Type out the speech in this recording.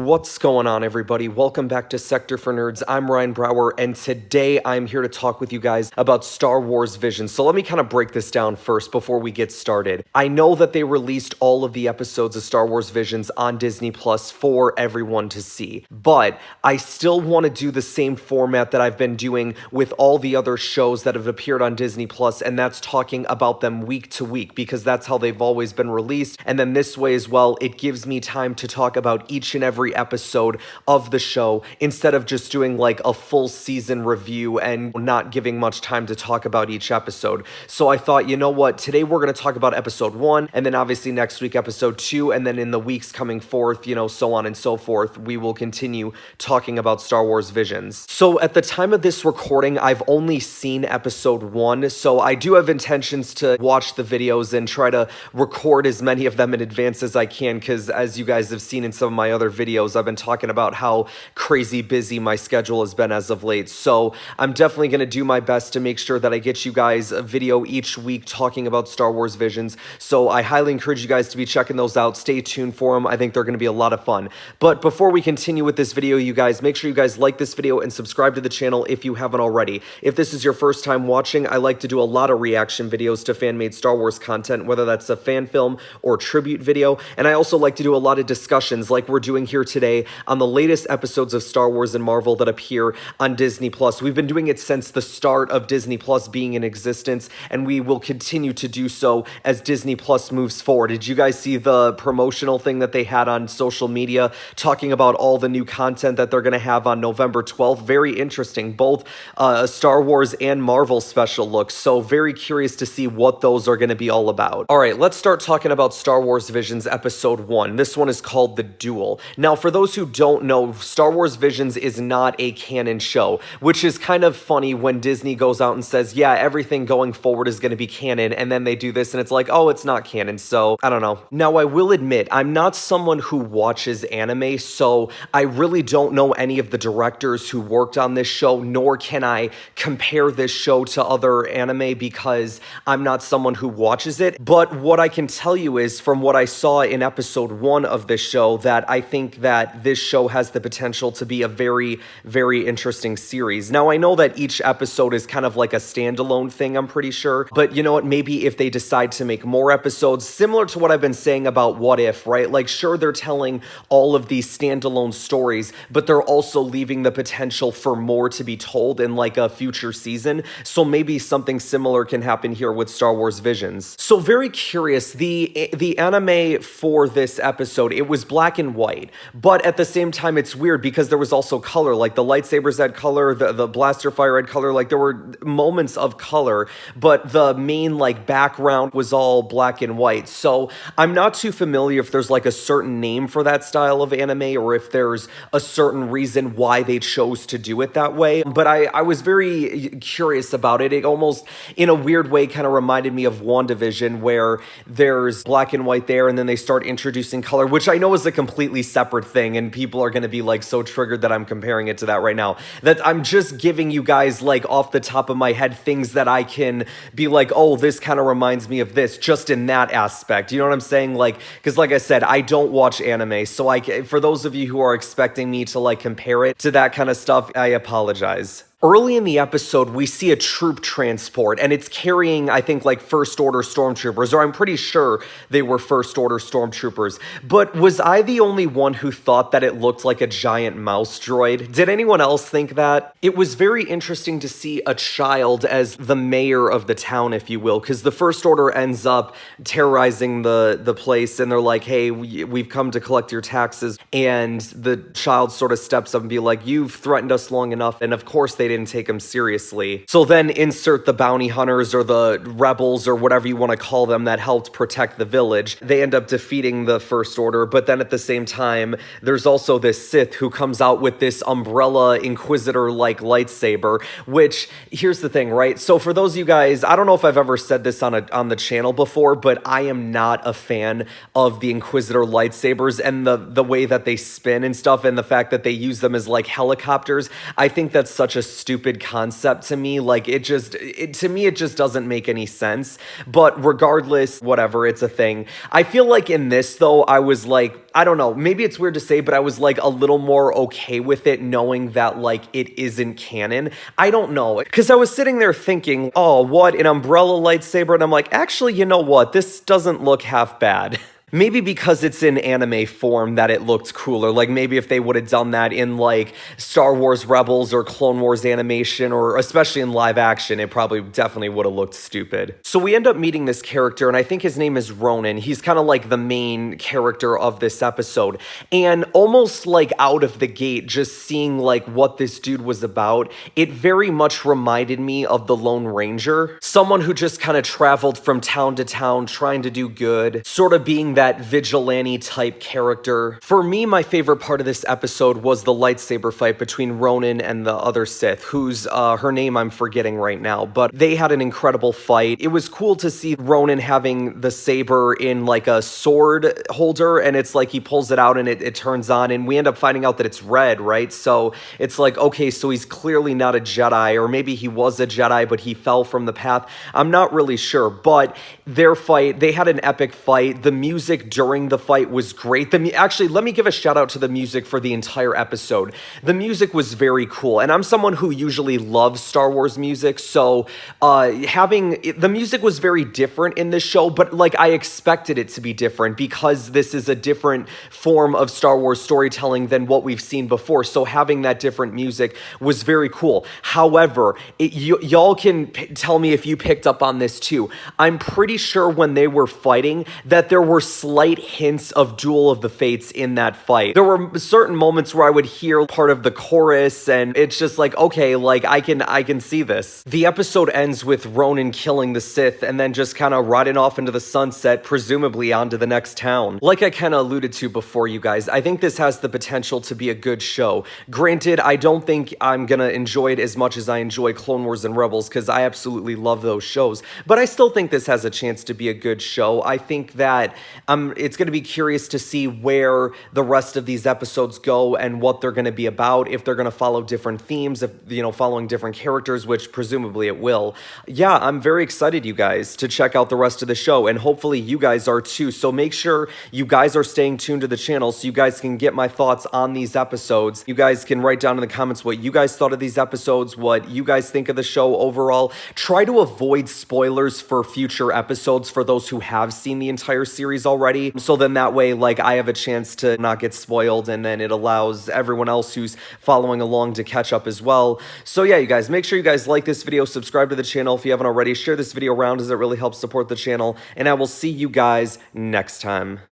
What's going on, everybody? Welcome back to Sector for Nerds. I'm Ryan Brower, and today I'm here to talk with you guys about Star Wars Visions. So let me kind of break this down first before we get started. I know that they released all of the episodes of Star Wars Visions on Disney Plus for everyone to see, but I still want to do the same format that I've been doing with all the other shows that have appeared on Disney Plus, and that's talking about them week to week, because that's how they've always been released. And then this way as well, it gives me time to talk about each and every episode of the show instead of just doing like a full season review and not giving much time to talk about each episode. So I thought, you know what, today we're going to talk about episode 1, and then obviously next week episode 2, and then in the weeks coming forth, so on and so forth, we will continue talking about Star Wars Visions. So at the time of this recording, I've only seen episode 1, so I do have intentions to watch the videos and try to record as many of them in advance as I can, because as you guys have seen in some of my other videos, I've been talking about how crazy busy my schedule has been as of late. So I'm definitely going to do my best to make sure that I get you guys a video each week talking about Star Wars Visions. So I highly encourage you guys to be checking those out. Stay tuned for them. I think they're going to be a lot of fun. But before we continue with this video, you guys, make sure you guys like this video and subscribe to the channel if you haven't already. If this is your first time watching, I like to do a lot of reaction videos to fan-made Star Wars content, whether that's a fan film or tribute video. And I also like to do a lot of discussions like we're doing here today on the latest episodes of Star Wars and Marvel that appear on Disney Plus. We've been doing it since the start of Disney Plus being in existence, and we will continue to do so as Disney Plus moves forward. Did you guys see the promotional thing that they had on social media talking about all the new content that they're going to have on November 12th? Very interesting, both Star Wars and Marvel special looks. So very curious to see what those are going to be all about. All right, let's start talking about Star Wars Visions episode 1. This one is called The Duel. Now, for those who don't know, Star Wars Visions is not a canon show, which is kind of funny when Disney goes out and says, yeah, everything going forward is going to be canon, and then they do this and it's like, oh, it's not canon, so I don't know. Now, I will admit, I'm not someone who watches anime, so I really don't know any of the directors who worked on this show, nor can I compare this show to other anime because I'm not someone who watches it. But what I can tell you is, from what I saw in episode 1 of this show, that I think that this show has the potential to be a very, very interesting series. Now, I know that each episode is kind of like a standalone thing, I'm pretty sure, but you know what, maybe if they decide to make more episodes, similar to what I've been saying about What If, right? Like, sure, they're telling all of these standalone stories, but they're also leaving the potential for more to be told in like a future season, so maybe something similar can happen here with Star Wars Visions. So very curious, the anime for this episode, it was black and white, but at the same time, it's weird because there was also color, like the lightsabers had color, the blaster fire had color, like there were moments of color, but the main like background was all black and white. So I'm not too familiar if there's like a certain name for that style of anime or if there's a certain reason why they chose to do it that way, but I was very curious about it. It almost, in a weird way, kind of reminded me of WandaVision, where there's black and white there, and then they start introducing color, which I know is a completely separate thing, and people are going to be like so triggered that I'm comparing it to that right now, that I'm just giving you guys like off the top of my head things that I can be like, oh, this kind of reminds me of this, just in that aspect. You know what I'm saying? Like, because like I said, I don't watch anime, so for those of you who are expecting me to like compare it to that kind of stuff, I apologize. Early in the episode, we see a troop transport, and it's carrying, I think, like First Order stormtroopers, or I'm pretty sure they were First Order stormtroopers. But was I the only one who thought that it looked like a giant mouse droid? Did anyone else think that? It was very interesting to see a child as the mayor of the town, if you will, because the First Order ends up terrorizing the place, and they're like, hey, we've come to collect your taxes, and the child sort of steps up and be like, you've threatened us long enough, and of course they didn't take him seriously. So then insert the bounty hunters or the rebels or whatever you want to call them that helped protect the village. They end up defeating the First Order, but then at the same time, there's also this Sith who comes out with this umbrella Inquisitor-like lightsaber, which, here's the thing, right? So for those of you guys, I don't know if I've ever said this on the channel before, but I am not a fan of the Inquisitor lightsabers and the way that they spin and stuff, and the fact that they use them as like helicopters. I think that's such a stupid concept to me. Like, to me, it just doesn't make any sense. But regardless, whatever, it's a thing. I feel like in this, though, I was like, I don't know, maybe it's weird to say, but I was like a little more okay with it knowing that like it isn't canon. I don't know, because I was sitting there thinking, oh, what, an umbrella lightsaber? And I'm like, actually, you know what? This doesn't look half bad. Maybe because it's in anime form that it looked cooler. Like maybe if they would have done that in like Star Wars Rebels or Clone Wars animation, or especially in live action, it probably definitely would have looked stupid. So we end up meeting this character, and I think his name is Ronin. He's kind of like the main character of this episode. And almost like out of the gate, just seeing like what this dude was about, it very much reminded me of the Lone Ranger. Someone who just kind of traveled from town to town trying to do good, sort of being that vigilante type character. For me, my favorite part of this episode was the lightsaber fight between Ronin and the other Sith, whose her name I'm forgetting right now, but they had an incredible fight. It was cool to see Ronin having the saber in like a sword holder, and it's like he pulls it out and it turns on, and we end up finding out that it's red, right? So it's like, okay, so he's clearly not a Jedi, or maybe he was a Jedi, but he fell from the path. I'm not really sure, but their fight, they had an epic fight. The music during the fight was great. Actually, let me give a shout out to the music for the entire episode. The music was very cool, and I'm someone who usually loves Star Wars music, so the music was very different in this show, but like I expected it to be different because this is a different form of Star Wars storytelling than what we've seen before, so having that different music was very cool. However, y'all can tell me if you picked up on this too. I'm pretty sure when they were fighting that there were slight hints of Duel of the Fates in that fight. There were certain moments where I would hear part of the chorus, and it's just like, okay, like I can see this. The episode ends with Ronin killing the Sith and then just kind of riding off into the sunset, presumably onto the next town. Like I kind of alluded to before, you guys, I think this has the potential to be a good show. Granted, I don't think I'm gonna enjoy it as much as I enjoy Clone Wars and Rebels, because I absolutely love those shows, but I still think this has a chance to be a good show. I think that it's going to be curious to see where the rest of these episodes go and what they're going to be about, if they're going to follow different themes, if, you know, following different characters, which presumably it will. Yeah, I'm very excited, you guys, to check out the rest of the show, and hopefully you guys are too. So make sure you guys are staying tuned to the channel so you guys can get my thoughts on these episodes. You guys can write down in the comments what you guys thought of these episodes, what you guys think of the show overall. Try to avoid spoilers for future episodes for those who have seen the entire series already, so then that way, like, I have a chance to not get spoiled, and then it allows everyone else who's following along to catch up as well. So yeah, you guys, make sure you guys like this video, subscribe to the channel if you haven't already, share this video around as it really helps support the channel, and I will see you guys next time.